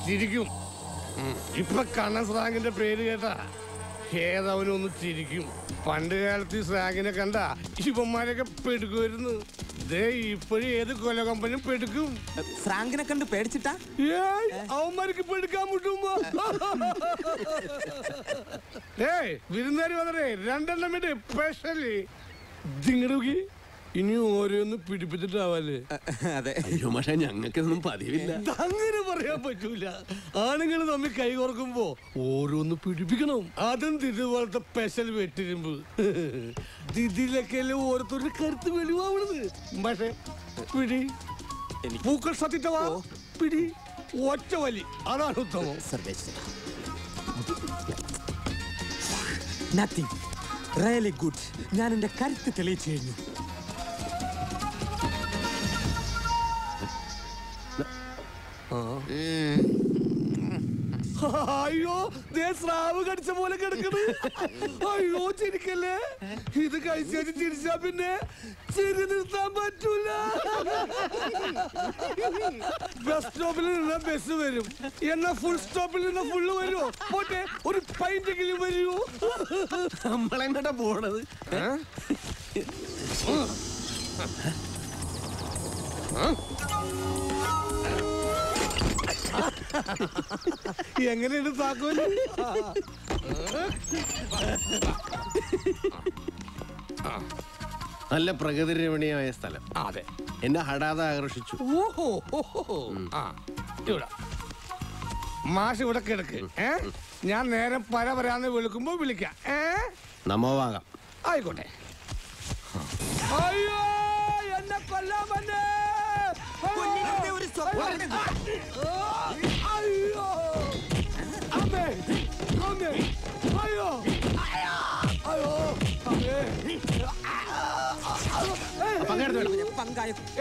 ചിരിക്കും. ഇപ്പൊ കണ്ണൻ സ്രാങ്കിന്റെ പേര് കേട്ടാ ഏതവനൊന്ന് ചിരിക്കും. പണ്ട് കാലത്ത് ഈ സ്രാങ്കിനെ കണ്ട ഇവന്മാരൊക്കെ പെടുക്കുമായിരുന്നു. ഇപ്പോഴും ഏത് കൊല കമ്പനിയും പെടുക്കും. സ്രാങ്കിനെ കണ്ട് പേടിച്ചിട്ടാ അവന്മാർക്ക് പെടുക്കാൻ മുട്ടുമ്പോ വിരുന്നേരി വന്നേ 2 എണ്ണം വേണ്ടി സ്പെഷ്യലി ദിങ്ങി ഇനി ഓരോന്ന് പിടിപ്പിച്ചിട്ടാവല്ലേ. അതെ. അയ്യോ പക്ഷെ ഞങ്ങൾക്കൊന്നും പതിവില്ല. അങ്ങനെ പറയാൻ പറ്റൂല. ആണുങ്ങൾ തമ്മിൽ കൈ കോർക്കുമ്പോ ഓരോന്ന് പിടിപ്പിക്കണം. അതും ഇതുപോലത്തെ സ്പെഷ്യൽ വെട്ടിരുമ്പ്. ഇതിലൊക്കെ ഓരോരുത്തരുടെ കരുത്ത് വെളിവാവണത്. പക്ഷെ പിടി പൂക്കൾ സത്യവാ പിടി ഒറ്റ വലി അതാണ് ഉത്തമം. Nothing really good. ഞാൻ എന്റെ കരുത്ത് തെളിയിച്ചു കഴിഞ്ഞു. അയ്യോ സ്രാവ് കടിച്ച പോലെ കിടക്കണ്. അയ്യോ ചിരിക്കല്ലേ. ഇത് കഴിച്ചു ചിരിച്ചാ പിന്നെ ചിരി നിർത്താൻ പറ്റൂല. ബസ് സ്റ്റോപ്പിൽ നിന്ന് ബസ് വരും. എന്നാ ഫുൾ സ്റ്റോപ്പിൽ നിന്ന് ഫുള്ള് വരുമോ? പോട്ടെ ഒരു പൈൻ്റെങ്കിലും വരുമോ? നമ്മളെങ്ങോട്ടാ പോണത്? എങ്ങനെയുണ്ട് താക്കോല്? നല്ല പ്രകൃതി രമണീയമായ സ്ഥലം. അതെ, എന്നെ ഹഠാതെ ആകർഷിച്ചു. മാഷ് ഇവിടെ കിടക്ക്. ഞാൻ നേരം പരാന്ന് വിളിക്കുമ്പോ വിളിക്കാം. നമോവാകാം. ആയിക്കോട്ടെ. അയ്യോ എന്നെ കൊല്ലാൻ വന്നേ. അയ്യോ അമ്മേ അമ്മേ അയ്യോ അയ്യോ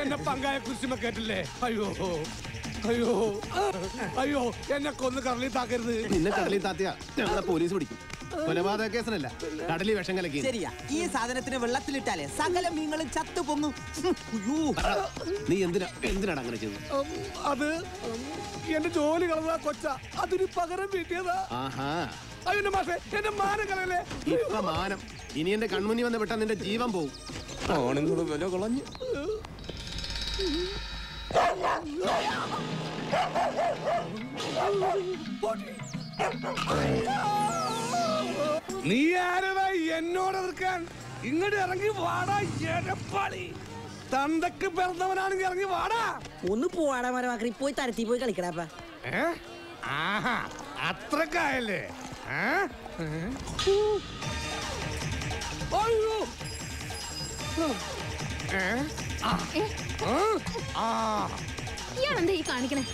എന്നെ പങ്കായ കുരിശുമ കേട്ടില്ലേ? അയ്യോ അയ്യോ അയ്യോ എന്നെ കൊന്ന് കടലിൽ താക്കരുത്. നിന്നെ കടലിൽ താത്തിയ ഞങ്ങളെ പോലീസ് പിടിക്കും. കൊലപാതക കേസനല്ല, കടലിൽ വിഷം കലക്കി. ശരിയാ, ഈ സാധനത്തിന് വെള്ളത്തിലിട്ടാലേ സകല മീനുകളും ചത്തു പൊങ്ങും. നീ എന്തിനാണ് അങ്ങനെ ചെയ്തത്? അത് എന്റെ ജോലി കളഞ്ഞ കൊച്ച, അതിന് പകരം വീട്ടിയതാ. അയ്യോ മാഷേ എന്റെ മാനം കളയല്ലേ. ഇപ്പൊ മാനം ഇനി എന്റെ കൺമുന്നി വന്ന് വിട്ടാ നിന്റെ ജീവൻ പോവും. ആണുങ്ങളും വില കളഞ്ഞു. നീ ആരടാ എന്നോട് എതിർക്കാൻ? ഇങ്ങോട്ട് ഇറങ്ങി വാടാ എടപ്പാളി. തന്തക്ക് പിറന്നവനാണെങ്കിൽ ഇറങ്ങി വാടാ. ഒന്ന് പോവാടാ മരമാക്കി പോയി തരത്തി പോയി കളിക്കടാ. ആഹാ അത്രക്കായല്ലേ? അയ്യോ ഇയാളെന്താ ഈ കാണിക്കണേ?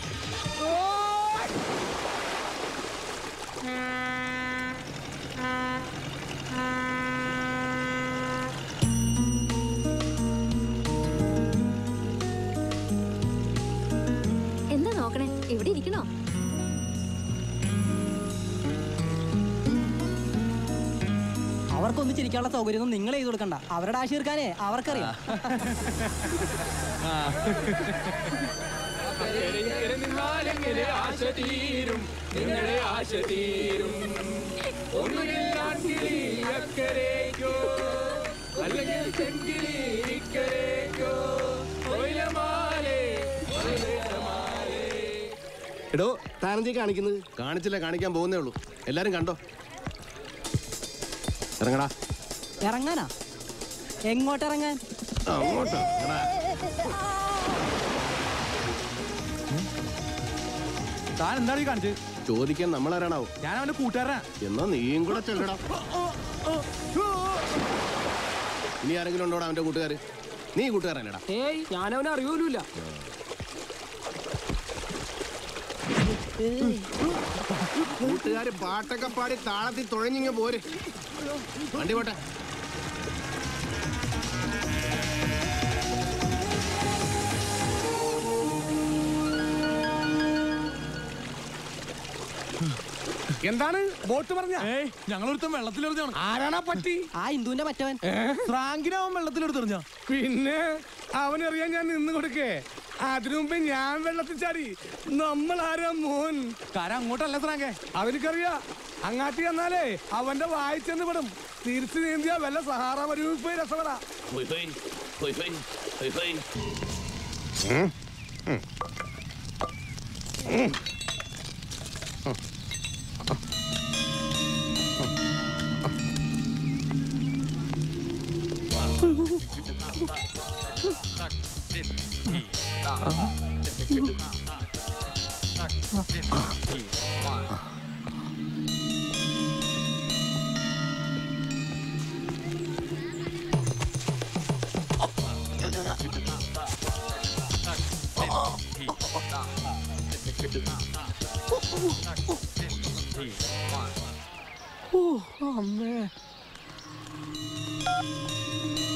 എന്താ നോക്കണേ? ഇവിടെ ഇരിക്കണോ? അവർക്കൊന്നും ചിരിക്കാനുള്ള സൗകര്യമൊന്നും നിങ്ങൾ ചെയ്ത് കൊടുക്കണ്ട. അവരുടെ ആശ തീർക്കാനേ അവർക്കറിയാം. എടോ താനെന്തീ കാണിക്കുന്നത്? കാണിച്ചില്ല, കാണിക്കാൻ പോകുന്നേ ഉള്ളൂ. എല്ലാരും കണ്ടോ? ഇറങ്ങടാ. ഇറങ്ങാനാ? എങ്ങോട്ട് ഇറങ്ങാൻ? അങ്ങോട്ടോ? താൻ എന്താണ് ഈ കാണിച്ചത്? ചോദിക്കാൻ നമ്മളാരാണാവോ? ഞാൻ അവന്റെ കൂട്ടുകാരനാ. എന്നാ നീയും കൂടെ ചെല്ലടാ. ഇനി ആരെങ്കിലും ഉണ്ടോടാ അവന്റെ കൂട്ടുകാര്? നീ കൂട്ടുകാരനടാ? ഏയ് ഞാനവനെ അറിയൂല. കൂട്ടുകാര് പാട്ടൊക്കെ പാടി താളത്തിൽ തുഴഞ്ഞിങ്ങ പോര്. വണ്ടി പോട്ടെ. എന്താണ് ബോട്ട് പറഞ്ഞ? ഞങ്ങളൊരുത്തം വെള്ളത്തിലെറിഞ്ഞാണ്. ആരാണാ പറ്റി? ആ ഹിന്ദുവിന്റെ മറ്റവൻ. ഫ്രാങ്കിനെ അവൻ വെള്ളത്തിലെടുത്തെറിഞ്ഞ. പിന്നെ അവനറിയാൻ ഞാൻ നിന്ന് കൊടുക്കേ. അതിനു മുമ്പേ ഞാൻ വെള്ളത്തിൽ ചാടി. നമ്മളാരാ മോൻ? കാര അങ്ങോട്ടല്ല സ്രാങ്കേ. അവനിക്കറിയാ അങ്ങാട്ടി വന്നാലേ അവന്റെ വായിച്ചെന്ന് വിടും. തിരിച്ചു നീന്തിയാ വല്ല സഹാറ മരുഭൂമിയിൽ പോയി രസപ്പെടാ.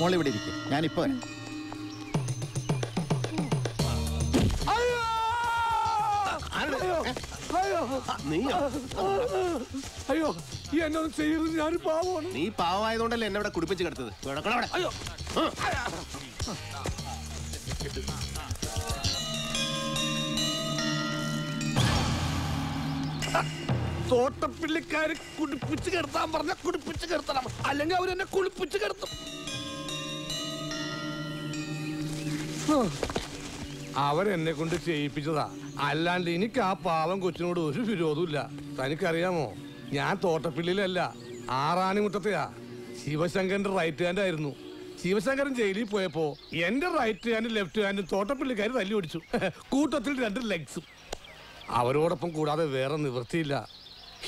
മോളിവിടെ ഇരിക്കും, ഞാനിപ്പോ വരാം. അയ്യോ എന്നൊന്നും ചെയ്യരുത്, ഞാൻ പാവമാണ്. നീ പാവമായതുകൊണ്ടല്ലേ എന്നെ ഇവിടെ കുടിപ്പിച്ച് കിടത്തത്. അയ്യോ തോട്ടപ്പിള്ളിക്കാര് കുടിപ്പിച്ച് കിടത്താൻ പറഞ്ഞ കുടിപ്പിച്ച് കിടത്തണം, അല്ലെങ്കിൽ അവരെന്നെ കുളിപ്പിച്ച് കിടത്തും. അവരെന്നെ കൊണ്ട് ചെയ്യിപ്പിച്ചതാ, അല്ലാണ്ട് എനിക്ക് ആ പാവം കൊച്ചിനോട് ഒരു വിരോധമില്ല. തനിക്കറിയാമോ, ഞാൻ തോട്ടപ്പിള്ളിയിലല്ല, ആറാണിമുറ്റത്തെയാ. ശിവശങ്കരന്റെ റൈറ്റ് ഹാൻഡ് ആയിരുന്നു. ശിവശങ്കരൻ ജയിലിൽ പോയപ്പോ എന്റെ റൈറ്റ് ഹാൻഡും ലെഫ്റ്റ് ഹാൻഡും തോട്ടപ്പിള്ളിക്കാര് തല്ലി ഓടിച്ചു. കൂട്ടത്തിൽ 2 ലെഗ്സും. അവരോടൊപ്പം കൂടാതെ വേറെ നിവൃത്തിയില്ല.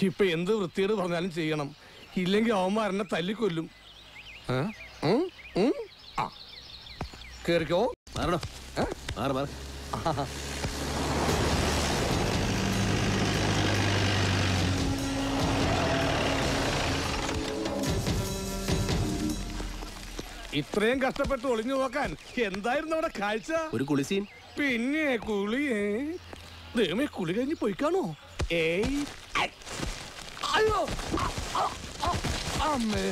ഇപ്പൊ എന്ത് വൃത്തിയോട് പറഞ്ഞാലും ചെയ്യണം, ഇല്ലെങ്കിൽ അവന്മാരെന്നെ തല്ലിക്കൊല്ലും. കേറിക്കോ. മാറണോ? മാറി മാറി. ഇത്രയും കഷ്ടപ്പെട്ട് ഒളിഞ്ഞു നോക്കാൻ എന്തായിരുന്നു അവിടെ കാഴ്ച? ഒരു കുളിസീൻ. പിന്നെ കുളിയേ ദൈവമേ, കുളി കഴിഞ്ഞ് പോയിക്കാണോ? ഏയ് അയ്യോ അമ്മേ,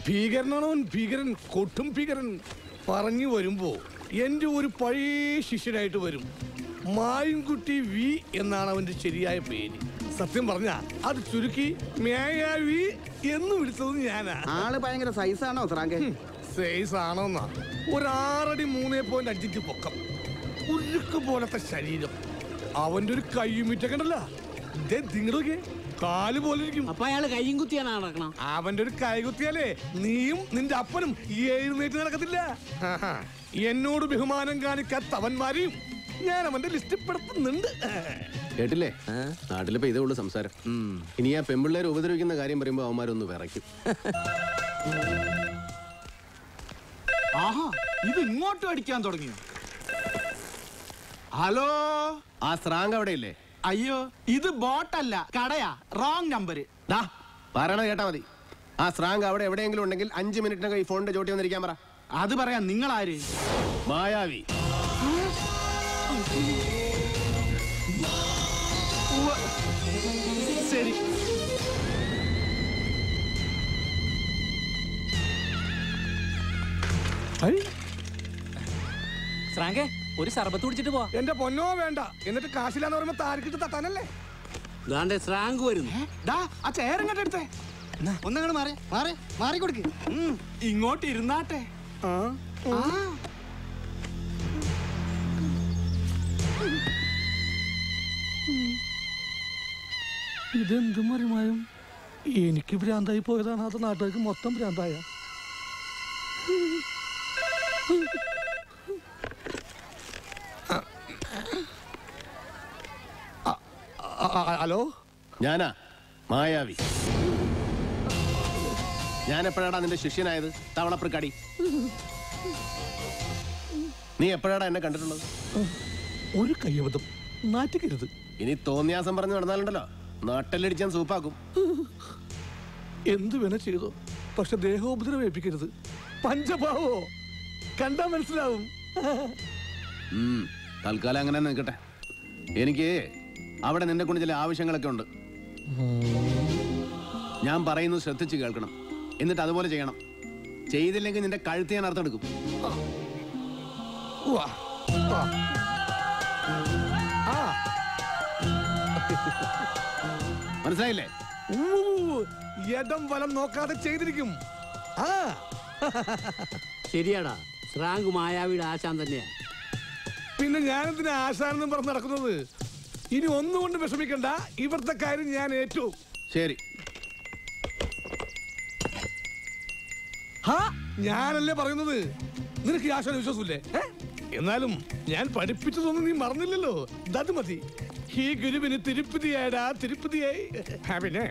ഭീകരനാണോ ഭീകരൻ, കൊട്ടും ഭീകരൻ. പറഞ്ഞു വരുമ്പോ എന്റെ ഒരു പഴയ ശിഷ്യനായിട്ട് വരും. മായുംകുട്ടി വി എന്നാണ് അവന്റെ ശരിയായ പേര്. സത്യം പറഞ്ഞ അത് ചുരുക്കി മേയാവി എന്ന് വിളിച്ചത് ഞാനാ. ആള് ഭയങ്കര സൈസാണോ സ്രാങ്കേ? സൈസ് ആണോന്നാ? ഒരു 6 അടി 3.5 പൊക്കം, ഉരുക്ക് പോലത്തെ ശരീരം. അവന്റെ ഒരു കയ്യുമിറ്റക്കണ്ടല്ല, നിങ്ങളൊക്കെ കാല് പോലെ ഇരിക്കും. അപ്പൊ അയാള് കയ്യും കുത്തിയാണ് നടക്കണം. അവന്റെ ഒരു കൈ കുത്തിയാലേ നീയും നിന്റെ അപ്പനും എഴുന്നേറ്റ് നടക്കത്തില്ല. എന്നോട് ബഹുമാനം കാണിക്കാത്തവന്മാരെയും ഞാൻ അവന്റെ ലിസ്റ്റിൽ പെടുത്തുന്നുണ്ട്. കേട്ടില്ലേ, നാട്ടിലിപ്പോ ഇതേ ഉള്ളു സംസാരം. ഇനി ആ പെമ്പിള്ളേരെ ഉപദ്രവിക്കുന്ന കാര്യം പറയുമ്പോ അവന്മാരൊന്ന് വിറയ്ക്കും. ആഹാ, ഇത് ഇങ്ങോട്ടും അടിക്കാൻ തുടങ്ങിയോ? ഹലോ, ആ സ്രാങ്ക് അവിടെ ഇല്ലേ? അയ്യോ, ഇത് ബോട്ടല്ല, കടയാ. Wrong number. പറയണ കേട്ടാ മതി. ആ സ്രാങ്ക് അവിടെ എവിടെയെങ്കിലും ഉണ്ടെങ്കിൽ 5 മിനിറ്റിനകം ഈ ഫോണിന്റെ ചോട്ടി വന്നിരിക്കാൻ പറ. അത് പറയാൻ നിങ്ങൾ ആര്? മായാവി. ശരി. ശ്രാങ്കേ, ഒരു സർബത്ത് കുടിച്ചിട്ട് പോവാ. എന്റെ പൊന്നോ വേണ്ട, എന്നിട്ട് കാശില്ലാന്ന് പറയുമ്പോ താരിക്കിട്ട് തട്ടാനല്ലേ? ദാണ്ടെ സ്രാങ്ക് വരുന്നു. ആ ചേരങ്ങോട്ട് എടുത്തേ. ഒന്നങ്ങട് മാറി മാറി മാറി കൊടുക്ക്. ഇങ്ങോട്ട് ഇരുന്നാട്ടെ. ഇതെന്ത് മറിമായും? എനിക്ക് ഭ്രാന്തായി പോയതാണ്, അത് നാട്ടുകാർക്ക് മൊത്തം ഭ്രാന്തായ. ഹലോ, ഞാനാ മായാവി. ഞാൻ എപ്പോഴാടാ നിന്റെ ശിഷ്യനായത്? തവളപ്രക്കാടി. നീ എപ്പോഴാടാ എന്നെ കണ്ടിട്ടുള്ളത്? ഒരു കയ്യബദ്ധം, നാറ്റിക്കരുത്. ഇനി തോന്നിയാസം പറഞ്ഞു നടന്നാലുണ്ടല്ലോ, നാട്ടിലടിച്ചാൻ സൂപ്പാക്കും. എന്ത് വേണ ചെയ്തോ, പക്ഷെ ദേഹോപദ്രവം ഏൽപ്പിക്കരുത്. പഞ്ചഭാവോ കണ്ടാ മനസ്സിലാവും. തൽക്കാലം അങ്ങനെ നിൽക്കട്ടെ. എനിക്ക് അവിടെ നിന്നെ കൊണ്ട് ചില ആവശ്യങ്ങളൊക്കെ ഉണ്ട്. ഞാൻ പറയുന്നത് ശ്രദ്ധിച്ച് കേൾക്കണം, എന്നിട്ട് അതുപോലെ ചെയ്യണം. ചെയ്തില്ലെങ്കിൽ നിന്റെ കഴുത്ത് ഞാൻ അർത്ഥമെടുക്കും. ആ മനസ്സിലായില്ലേ? ഇടം വലം നോക്കാതെ ചെയ്തിരിക്കും. ആ ശരിയാടാ, സ്രാങ്ക് മായാവിയുടെ ആശാൻ തന്നെയാ. പിന്നെ ഞാനെന്തിനാ ആശാനെന്നും പറഞ്ഞ് നടക്കുന്നത്? ഇനി ഒന്നുകൊണ്ട് വിഷമിക്കണ്ട, ഇവിടുത്തെ കാര്യം ഞാൻ ഏറ്റു. ശരി. ഞാനല്ലേ പറയുന്നത്, നിനക്ക് ഈ ആശാന വിശ്വാസമില്ലേ? എന്നാലും ഞാൻ പഠിപ്പിച്ചതൊന്നും നീ മറന്നില്ലല്ലോ, അത് മതി. ഈ ഗുരുവിന് തിരുപ്പതിയായടാ, തിരുപ്പതിയായി. പിന്നെ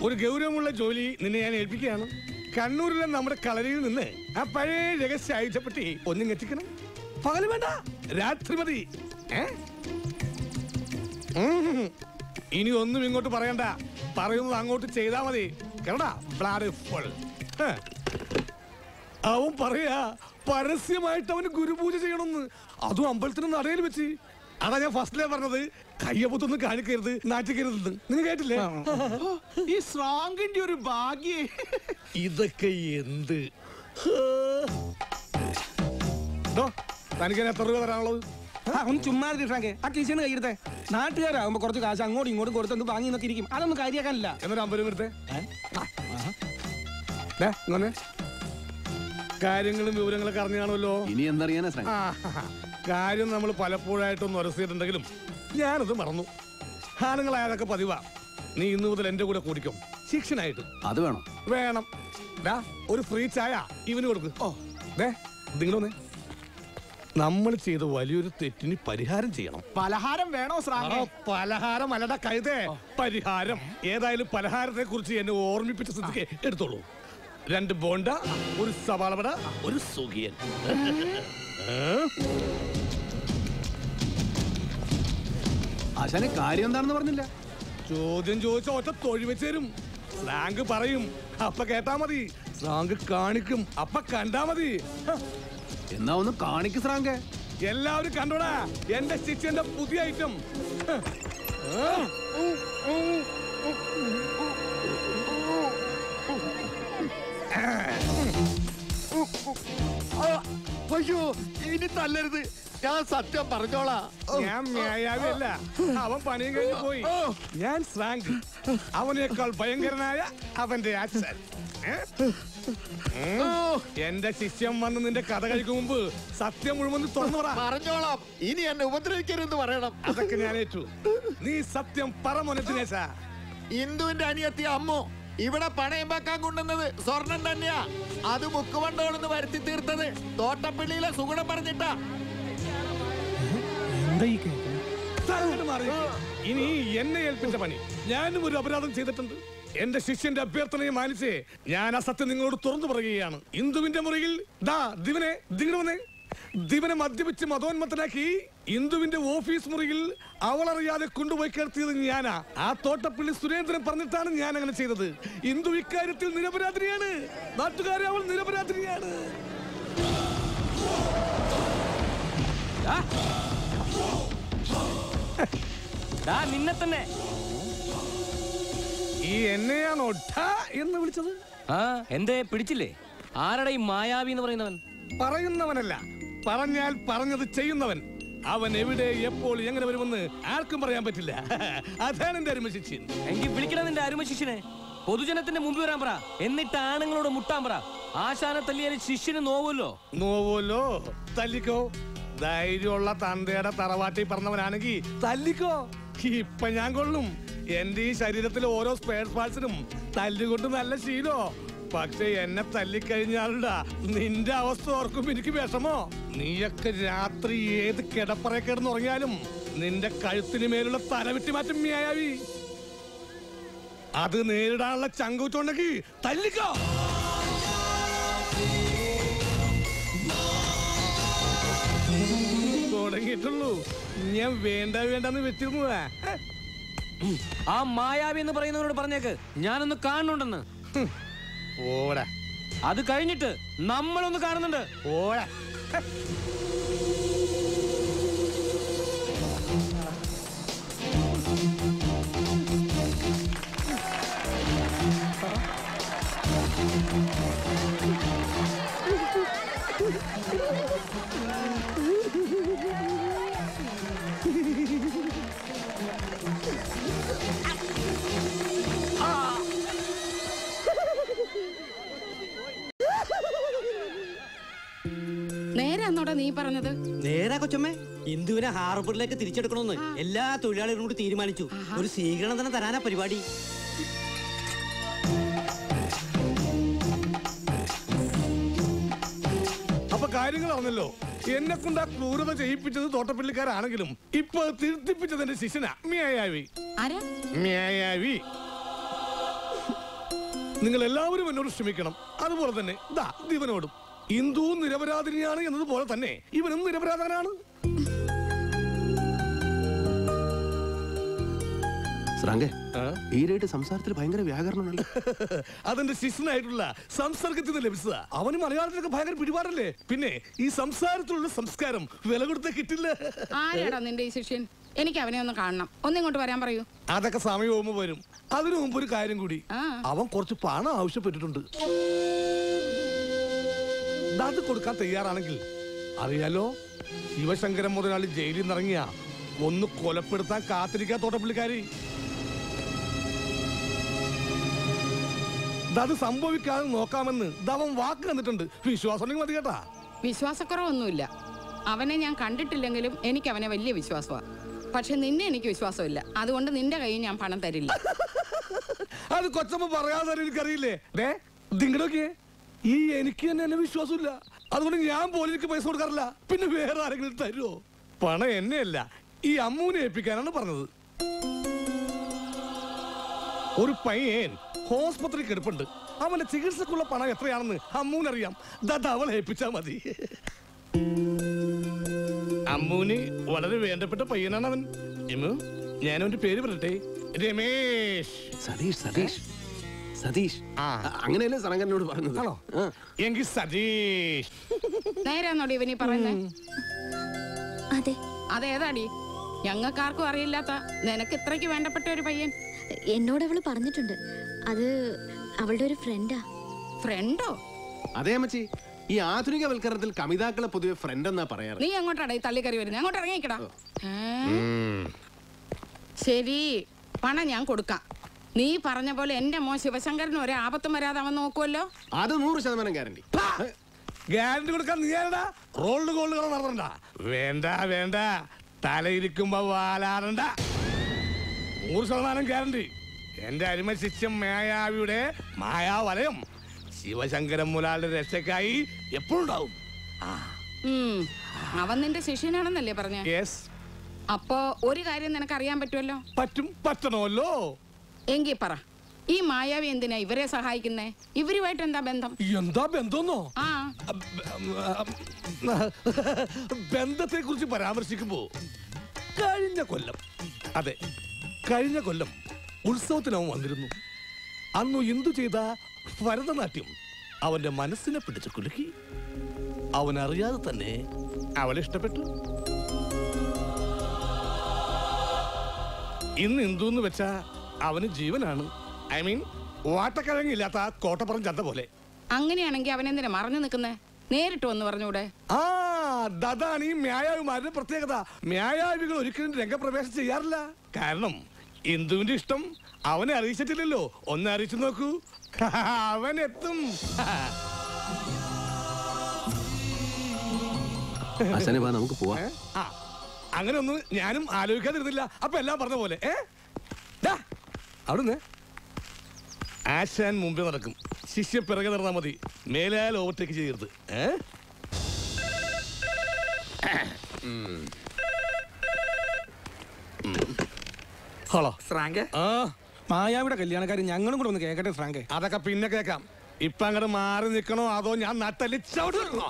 ഒരു ഗൗരവമുള്ള ജോലി നിന്നെ ഞാൻ ഏൽപ്പിക്കുകയാണ്. കണ്ണൂരിലെ നമ്മുടെ കളരിയിൽ നിന്ന് ആ പഴയ രഹസ്യ ആയുധപ്പെട്ടി ഒന്നും എത്തിക്കണം. പകല് വേണ്ട, രാത്രി മതി. ഇനി ഒന്നും ഇങ്ങോട്ട് പറയണ്ട, പറയുന്നത് അങ്ങോട്ട് ചെയ്താ മതി. കേരടാ, ബ്ലാഡ് ഫുൾ. അവൻ പറയാ പരസ്യമായിട്ട് അവന് ഗുരുപൂജ ചെയ്യണമെന്ന്, അതും അമ്പലത്തിന് നടയിൽ വെച്ച്. അതാ ഞാൻ ഫസ്റ്റിലേ പറഞ്ഞത്, കയ്യപ്പൊത്തൊന്നും കാണിക്കരുത്, നാറ്റിക്കരുത്. നിങ്ങൾ കേട്ടില്ലേ? ഈ സ്രാങ്കിന്റെ ഒരു ഭാഗ്യേ. ഇതൊക്കെ എന്ത്? തനിക്ക് എത്ര രൂപ തരാനുള്ളത്? ഒന്ന് ചുമ്മാ ഷാങ്കെ, ആ കീശന് കൈയെടുത്തേ. നാട്ടുകാരാകുമ്പോ കുറച്ച് കാശ് അങ്ങോട്ടും ഇങ്ങോട്ടും കൊടുത്തൊന്ന് വാങ്ങി നോക്കി ഇരിക്കും, അതൊന്നും കാര്യാക്കാനില്ല. എന്നൊരു 50 രൂപ എടുത്തേ. ഇങ്ങനെ കാര്യങ്ങളും വിവരങ്ങളൊക്കെ അറിഞ്ഞാണല്ലോ. ഇനി എന്തറിയാനാ ശ്രാങ്ക്? കാര്യം നമ്മൾ പലപ്പോഴായിട്ടൊന്ന് ഉരസിയിട്ടുണ്ടെങ്കിലും ഞാനത് മറന്നു. ആണുങ്ങളായതൊക്കെ പതിവാ. നീ ഇന്നു മുതൽ എന്റെ കൂടെ കൂടിക്കും, ശിക്ഷനായിട്ട്. അത് വേണം. വേണം. ഒരു ഫ്രീ ചായ ഇവന് കൊടുക്കും. നിങ്ങളൊന്നേ, നമ്മൾ ചെയ്ത വലിയൊരു തെറ്റിന് പരിഹാരം ചെയ്യണം. പലഹാരം വേണോ സ്രാങ്കേ? പലഹാരം അല്ലട കഴുതേ, പരിഹാരം. ഏതായാലും പലഹാരത്തെ കുറിച്ച് എന്നെ ഓർമ്മിപ്പിച്ച സ്ഥിതിക്ക് എടുത്തോളൂ. 2 ബോണ്ട, ഒരു സവാളവട, ഒരു സുഖിയൻ. ആശാനെ കാര്യം എന്താണെന്ന് പറഞ്ഞില്ല. ചോദ്യം ചോദിച്ച ഒറ്റ തൊഴി വെച്ച് തരും. സ്രാങ്ക് പറയും, അപ്പ കേട്ടാ മതി. സ്രാങ്ക് കാണിക്കും, അപ്പ കണ്ടാ മതി. എന്നാ ഒന്ന് കാണിക്ക് ശ്രാങ്ക്. എല്ലാവരും കണ്ടോടാ എന്റെ ശിക്ഷന്റെ പുതിയ ഐറ്റം. അയ്യോ, ഇനി തല്ലരുത്, ഞാൻ സത്യം പറഞ്ഞോളാ. ഞാൻ മ്യായാവല്ല, അവൻ പണിയും കഴിഞ്ഞു പോയി. ഞാൻ സ്രാങ്ക്, അവനേക്കാൾ ഭയങ്കരനായ അവന്റെ അച്ഛൻ. എന്റെ ശിഷ്യം വന്ന് നിന്റെ കഥ കഴിക്കും മുമ്പ് സത്യം മുഴുവൻ തുറന്നു പറ. പറഞ്ഞോളാം, ഇനി എന്നെ ഉപദ്രവിക്കരുതെന്ന് പറയണം. അതൊക്കെ ഞാൻ ഏറ്റു. നീ സത്യം പറ മോനെ ദിനേശ. ഇന്ദുവിന്റെ അനിയത്തി അമ്മു ഇവിടെ പണയം വെക്കാൻ കൊണ്ടുവന്നത് സ്വർണം തന്നെയാ. അത് മുക്കുവണ്ടോളെന്ന് വരുത്തി തീർത്തത് തോട്ടപ്പള്ളിയിലെ സുഗുണം പറഞ്ഞിട്ടാ. ഇനി എന്നെ ഏൽപ്പിച്ച പണി, ഞാനും ഒരു അപരാധം ചെയ്തിട്ടുണ്ട്. എന്റെ ശിഷ്യന്റെ അഭ്യർത്ഥനയെ മാനിച്ച് ഞാൻ ആ സത്യം നിങ്ങളോട് തുറന്നു പറയുകയാണ്. ഇന്ദുവിന്റെ മുറിയിൽ ദിവനെ മദ്യപിച്ച് മതോന്മത്തനാക്കി ഇന്ദുവിന്റെ ഓഫീസ് മുറിയിൽ അവളറിയാതെ കൊണ്ടുപോയി കിടത്തിയത് ഞാനാ. ആ തോട്ടപ്പള്ളി സുരേന്ദ്രൻ പറഞ്ഞിട്ടാണ് ഞാൻ അങ്ങനെ ചെയ്തത്. ഇന്ദു ഇക്കാര്യത്തിൽ നിരപരാധിനിയാണ്. നാട്ടുകാരെ, അവൾ നിരപരാധിനിയാണ്. നിന്നെ തന്നെ ഈ എന്നെയാണോ എന്ന് വിളിച്ചത്? എന്തേ പിടിച്ചില്ലേ? ആരുടെ ഈ മായാവി എന്ന് പറയുന്നവൻ? പറയുന്നവനല്ല, പറഞ്ഞാൽ പറഞ്ഞത് ചെയ്യുന്നവൻ. അവൻ എവിടെ, എപ്പോൾ, എങ്ങനെ വരുമെന്ന് ആർക്കും പറയാൻ പറ്റില്ല. അതാണ് എന്റെ അരുമ ശിഷ്യൻ. എങ്കിൽ വിളിക്കണം നിന്റെ അരുമ ശിഷ്യനെ. പൊതുജനത്തിന്റെ മുമ്പിൽ വരാൻ പറ, എന്നിട്ട് ആണുങ്ങളോട് മുട്ടാൻ പറ. ആശാനെ തല്ലിയാൽ ശിഷ്യന് നോവുമല്ലോ. തല്ലിക്കോ. ധൈര്യമുള്ള തന്തയുടെ തറവാട്ടി പറഞ്ഞവനാണെങ്കിൽ തല്ലിക്കോ. ഇപ്പൊ ഞാൻ കൊള്ളും. എന്റെ ഈ ശരീരത്തിലെ ഓരോ സ്പെയർ പാർട്സിനും തല്ലുകൊണ്ട് നല്ല ശീലോ. പക്ഷെ എന്നെ തല്ലിക്കഴിഞ്ഞാലുണ്ടാ നിന്റെ അവസ്ഥ ഓർക്കും എനിക്ക് വിഷമോ. നീയൊക്കെ രാത്രി ഏത് കിടപ്പറ കിടന്നുറങ്ങിയാലും നിന്റെ കഴുത്തിന് മേലുള്ള തലവിട്ടി മാറ്റും മ്യായാവി. അത് നേരിടാനുള്ള ചങ്കൂറ്റുണ്ടെങ്കിൽ തല്ലിക്കോ. തുടങ്ങിയിട്ടുള്ളൂ. ഞാൻ വേണ്ടെന്ന് വെച്ചിരുന്നതാ. ആ മായാവി എന്ന് പറയുന്നവരോട് പറഞ്ഞേക്ക് ഞാനൊന്ന് കാണുന്നുണ്ടെന്ന്. ഓടാ. അത് കഴിഞ്ഞിട്ട് നമ്മളൊന്ന് കാണുന്നുണ്ട്. ഓടാ. നേരാന്നോടാ നീ പറഞ്ഞത്? നേരാ കൊച്ചമ്മേ. ഇന്ദുവിനെ ഹാർബറിലേക്ക് തിരിച്ചെടുക്കണമെന്ന് എല്ലാ തൊഴിലാളികളും കൂടി തീരുമാനിച്ചു. ഒരു സ്വീകരണം തന്നെ തരാനാ പരിപാടി. അപ്പൊ കാര്യങ്ങൾ അറിഞ്ഞല്ലോ. എന്നെ കൊണ്ട് ആ ക്രൂരത ചെയ്യിപ്പിച്ചത് തോട്ടപ്പള്ളിക്കാരാണെങ്കിലും ഇപ്പൊ തിരുത്തിപ്പിച്ചത് എന്റെ ശിഷ്യനാ മ്യായാവി. മ്യായാവി. നിങ്ങൾ എല്ലാവരും എന്നോട് ക്ഷമിക്കണം. അതുപോലെ തന്നെ ഇവനോടും. ഹിന്ദു നിരപരാധിനിയാണ് എന്നതുപോലെ തന്നെ ഇവനും നിരപരാധനാണ്. ഈരായിട്ട് സംസാരത്തിൽ ഭയങ്കര വ്യാകരണമല്ല. അതെന്റെ ശിഷ്യനായിട്ടുള്ള സംസർഗത്തിൽ നിന്ന് ലഭിച്ചതാ. അവന് മലയാളത്തിലൊക്കെ ഭയങ്കര പിടിപാടല്ലേ. പിന്നെ ഈ സംസാരത്തിലുള്ള സംസ്കാരം വില കൊടുത്ത കിട്ടില്ല. ആരാടാ നിന്റെ ഈ ശിഷ്യൻ? എനിക്ക് അവനെ ഒന്ന് കാണണം. ഒന്നിങ്ങോട്ട് വരാൻ പറയൂ. അതൊക്കെ സമയമാകുമ്പോ വരും. അതിനു മുമ്പ് ഒരു കാര്യം കൂടി. അവൻ കുറച്ച് പണം ആവശ്യപ്പെട്ടിട്ടുണ്ട്. അത് കൊടുക്കാൻ തയ്യാറാണെങ്കിൽ അറിയാലോ, ശിവശങ്കരൻ മുതലാളി ജയിലിൽ നിന്നിറങ്ങിയ ഒന്ന് കൊലപ്പെടുത്താൻ കാത്തിരിക്കാൻ തോട്ടപ്പള്ളിക്കാരി. അത് സംഭവിക്കാതെ നോക്കാമെന്ന് അവൻ വാക്ക് തന്നിട്ടുണ്ട്. വിശ്വാസം മതി കേട്ടാ. വിശ്വാസക്കുറവൊന്നുമില്ല. അവനെ ഞാൻ കണ്ടിട്ടില്ലെങ്കിലും എനിക്ക് അവനെ വലിയ വിശ്വാസമാണ്. പക്ഷെ നിന്നെ എനിക്ക് വിശ്വാസമില്ല. അതുകൊണ്ട് നിന്റെ കയ്യിൽ ഞാൻ പണം തരില്ല. അത് കൊച്ചമ്മ പറയാതെ എനിക്കറിയില്ലേ. ദിങ്ങടൊക്കെ ഈ എനിക്ക് തന്നെ എന്നെ വിശ്വാസമില്ല. അതുകൊണ്ട് ഞാൻ പോലും എനിക്ക് പൈസ കൊടുക്കാറില്ല. പിന്നെ വേറെ ആരെങ്കിലും തരുമോ? പണം എന്നെയല്ല, ഈ അമ്മൂനെ ഏൽപ്പിക്കാനാണ് പറഞ്ഞത്. ഒരു പയ്യൻ ഹോസ്പിറ്റലിൽ കിടപ്പുണ്ട്. അവന്റെ ചികിത്സക്കുള്ള പണം എത്രയാണെന്ന് അമ്മൂനറിയാം. അവളെ ഏൽപ്പിച്ചാ മതി. അമ്മൂന് വളരെ വേണ്ടപ്പെട്ട പയ്യനാണ് അവൻ. ഞാൻ അവന്റെ പേര് പറയട്ടെ, രമേശ്. സതീഷ് സതീഷ് സതീഷ്. അങ്ങനെയല്ലേ സരങ്കനോട് പറഞ്ഞത്? ആണോ? എങ്കിൽ സതീഷ്. നേരാന്നോടി ഇവനീ പറയുന്നേ? അതെ. അതേതാടി? ഞങ്ങൾക്കാർക്കും അറിയില്ലാത്ത നിനക്ക് ഇത്രയ്ക്ക് വേണ്ടപ്പെട്ട ഒരു പയ്യൻ? എന്നോട് അവള് പറഞ്ഞിട്ടുണ്ട്. അത് അവളുടെ ഒരു ഫ്രണ്ടാ. ഫ്രണ്ടോ? അതേ അമ്മച്ചി, ഈ ആധുനികവൽക്കരണത്തിൽ കമിതാക്കളെ പൊതുവെ ഫ്രണ്ട് എന്നാ പറയാറ്. നീ അങ്ങോട്ടാടാ ഈ തള്ളിക്കറി വരുന്നത്? അങ്ങോട്ട് ഇറങ്ങിക്കടാ. ശരി, പണം ഞാൻ കൊടുക്കാം. നീ പറഞ്ഞ പോലെ എന്റെ മോൻ ശിവശങ്കരന് ഒരു ആപത്തും വരാതെ അവൻ നോക്കുമല്ലോ. അത് 100% ഗ്യാരണ്ടി. ഗ്യാരണ്ടി കൊടുക്കാൻ നീ ആരടാ? റോൾഡ് ഗോൾഡ് നടത്തണ്ട. വേണ്ട വേണ്ട, തലയിരിക്കുമ്പോ വാലാറണ്ട. 100% ഗ്യാരണ്ടി. എന്റെ അരിമ ശിഷ്യം മായാവിയുടെ മായാവലയം ശിവശങ്കരൻ മുതലാളിയുടെ രക്ഷയ്ക്കായി എപ്പോഴും ഉണ്ടാവും. അവൻ നിന്റെ ശിഷ്യനാണെന്നല്ലേ പറഞ്ഞ? അപ്പോ ഒരു കാര്യം നിനക്ക് അറിയാൻ പറ്റുമല്ലോ. പറ്റണമല്ലോ. എങ്കി പറ, ഈ മായാവി എന്തിനാ ഇവരെ സഹായിക്കുന്നേ? ഇവരുമായിട്ട് എന്താ ബന്ധം? എന്താ ബന്ധമെന്നോ? ബന്ധത്തെ കുറിച്ച് പരാമർശിക്കുമ്പോ കഴിഞ്ഞ കൊല്ലം ഉത്സവത്തിനവൻ വന്നിരുന്നു. അന്നു ഇന്ദു ചെയ്ത ഭരതനാട്യം അവന്റെ മനസ്സിനെ പിടിച്ചു കുലുക്കി. അവനറിയാതെ തന്നെ അവളെ ഇഷ്ടപ്പെട്ടു. ഇന്ന് ഇന്ദു എന്ന് വെച്ചാ അവന് ജീവനാണ്. ഐ മീൻ, വാട്ടക്കിഴങ്ങില്ലാത്ത കോട്ടപ്പുറം ചന്ത പോലെ. അങ്ങനെയാണെങ്കിൽ അവൻ എന്തിനാ മറഞ്ഞു നിൽക്കുന്നേ? നേരിട്ട് വന്ന് പറഞ്ഞൂടെ? അതാണ് ഈ മ്യായാവിമാരുടെ പ്രത്യേകത. മ്യായാവികൾ ഒരിക്കലും രംഗപ്രവേശം ചെയ്യാറില്ല. കാരണം ഇന്ദുവിന്റെ ഇഷ്ടം അവനെ അറിയിച്ചിട്ടില്ലല്ലോ. ഒന്ന് അറിയിച്ചു നോക്കൂ, അവൻ എത്തും. നമുക്ക് പോവാം. അങ്ങനെ ഒന്നും ഞാനും ആലോചിക്കാതിരുന്നില്ല. അപ്പൊ എല്ലാം പറഞ്ഞ പോലെ. അവിടുന്ന് ആശാൻ മുമ്പേ നടക്കും, ശിഷ്യ പിറകെ നടന്നാ മതി. മേലാൽ ഓവർടേക്ക് ചെയ്യരുത്. ഹലോ ശ്രാങ്കെ. മായാവിടെ കല്യാണക്കാരി ഞങ്ങളും കൂടെ ഒന്ന് കേക്കട്ടെ ശ്രാങ്കെ. അതൊക്കെ പിന്നെ കേക്കാം. ഇപ്പൊ അങ്ങോട്ട് മാറി നിക്കണോ അതോ ഞാൻ നട്ടല്ലി ചവിട്ടണോ?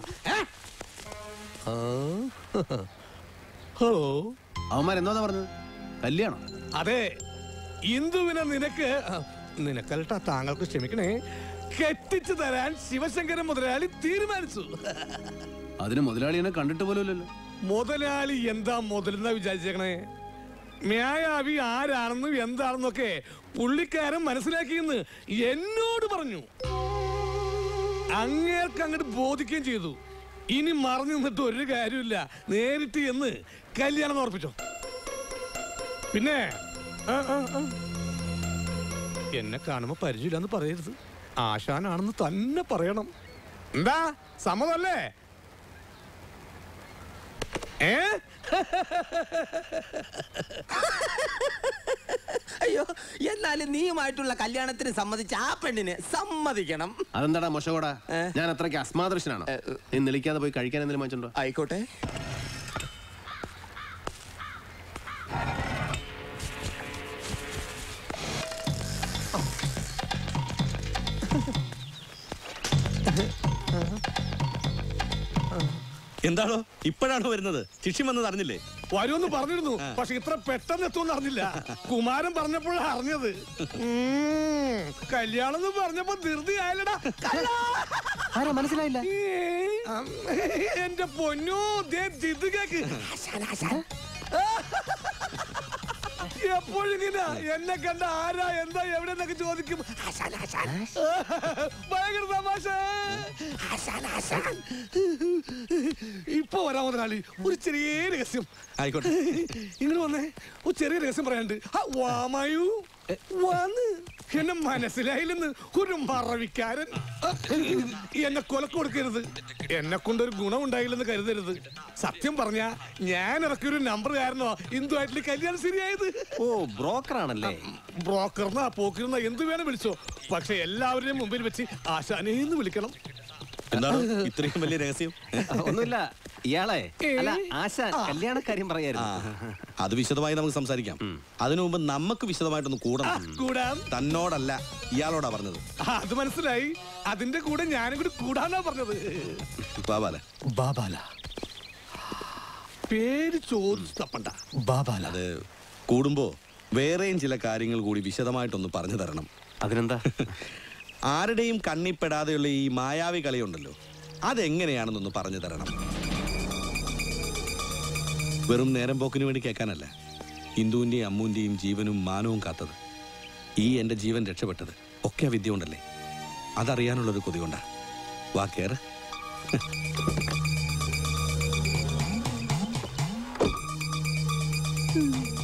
ഹലോ, അവന്മാരെന്തോന്നാ പറഞ്ഞത്? കല്യാണം? അതെ, ഇന്ദുവിനെ നിനക്കല്ലട്ടാ, താങ്കൾക്ക് ക്ഷമിക്കണേ, കെട്ടിച്ചു തരാൻ ശിവശങ്കരൻ മുതലാളി തീരുമാനിച്ചു. അതിന് മുതലാളി എന്നെ കണ്ടിട്ട് പോലുമില്ലല്ലോ. മുതലാളി എന്താ മുതലെന്നാ വിചാരിച്ചേക്കണേ? മ്യായാവി ആരാണെന്നും എന്താണെന്നൊക്കെ പുള്ളിക്കാരൻ മനസ്സിലാക്കിയെന്ന് എന്നോട് പറഞ്ഞു. അങ്ങേർക്ക് അങ്ങോട്ട് ബോധിക്കുകയും ചെയ്തു. ഇനി മറഞ്ഞു നിന്നിട്ട് ഒരു കാര്യമില്ല, നേരിട്ട് എന്ന് കല്യാണം ഉറപ്പിച്ചോ. പിന്നെ എന്നെ കാണുമ്പോ പരിചയമില്ലെന്ന് പറയരുത്, ആശാനാണെന്ന് തന്നെ പറയണം. എന്താ, സമ്മതല്ലേ? അയ്യോ, എന്നാലും നീയുമായിട്ടുള്ള കല്യാണത്തിന് സമ്മതിച്ച ആ പെണ്ണിന് സമ്മതിക്കണം. അതെന്താടാ മൊശകോടാ? ഞാൻ അത്രയ്ക്ക് അസ്മാദൃശനാണോ? നീ നിളിക്കാതെ പോയി കഴിക്കാൻ എന്തെങ്കിലും വാങ്ങിച്ചോണ്ടോ? ആയിക്കോട്ടെ. എന്താണോ ഇപ്പോഴാണോ വരുന്നത്? ശിഷ്യം വന്നത് അറിഞ്ഞില്ലേ? വരുമെന്ന് പറഞ്ഞിരുന്നു, പക്ഷെ ഇത്ര പെട്ടെന്ന് എത്തുമെന്ന് അറിഞ്ഞില്ല. കുമാരൻ പറഞ്ഞപ്പോഴാണ് അറിഞ്ഞത്. കല്യാണം എന്ന് പറഞ്ഞപ്പോ ധൃതി ആയല്ലടാ. മനസ്സിലായില്ല. എന്റെ പൊന്നോ, ഇത് കേക്ക്. എപ്പോഴിങ്ങനെ എന്നെ കണ്ട ആരാ എന്താ എവിടെ എന്നൊക്കെ ചോദിക്കും. ഭയങ്കര തമാശ. ഇപ്പൊ വരാ മുതലാളി, ഒരു ചെറിയ രഹസ്യം. ആയിക്കോട്ടെ, ഇങ്ങനെ വന്നേ, ഒരു ചെറിയ രഹസ്യം പറയാനുണ്ട്. വാമായു വന്ന് എന്നെ മനസ്സിലായില്ലെന്ന് ഒരു മറവിക്കാരൻ. എന്നെ കൊലക്ക് കൊടുക്കരുത്. എന്നെ കൊണ്ടൊരു ഗുണം ഉണ്ടായില്ലെന്ന് കരുതരുത്. സത്യം പറഞ്ഞ ഞാൻ ഇറക്കിയൊരു നമ്പർ കാരണോ ഇന്ദുവായിട്ടുള്ള കല്യാണം ശരിയായത്. ഓ, ബ്രോക്കർ ആണല്ലേ? ബ്രോക്കറിനാ പോക്കിരുന്ന എന്ത് വേണം വിളിച്ചോ, പക്ഷെ എല്ലാവരുടെയും മുമ്പിൽ വെച്ച് ആശാനേന്ന് വിളിക്കണം. എന്താണ് ഇത്രയും വലിയ രഹസ്യം? ഒന്നുമില്ല, ഇയാളെ അല്ല ആശാൻ കല്യാണ കാര്യം പറയായിരുന്നു. അത് വിശദമായി നമുക്ക് സംസാരിക്കാം. അതിനു മുമ്പ് നമുക്ക് വിശദമായിട്ടൊന്ന് കൂടാം. തന്നോടല്ല, ഇയാളോടാ പറഞ്ഞത്. അത് മനസ്സിലായി. അതിന്റെ കൂടെ ഞാനും കൂടി കൂടാനാ പറഞ്ഞത്. ബാബാല. ബാബാല പേര് ചോദിച്ചു തപ്പണ്ട. ബാബാല. അത് കൂടുമ്പോ വേറെയും ചില കാര്യങ്ങൾ കൂടി വിശദമായിട്ടൊന്ന് പറഞ്ഞു തരണം. അതിനെന്താ? ആരുടെയും കണ്ണിപ്പെടാതെയുള്ള ഈ മായാവി കളിയുണ്ടല്ലോ, അതെങ്ങനെയാണെന്നൊന്ന് പറഞ്ഞു തരണം. വെറും നേരം പോക്കിന് വേണ്ടി കേൾക്കാനല്ല, ഇന്ദുവിന്റെയും അമ്മുവിന്റെയും ജീവനും മാനവും കാത്തത്, ഈ എന്റെ ജീവൻ രക്ഷപ്പെട്ടത് ഒക്കെ വിദ്യ കൊണ്ടല്ലേ. അതറിയാനുള്ളൊരു കൊതി കൊണ്ടാ. വാ കേറ്. ഉം.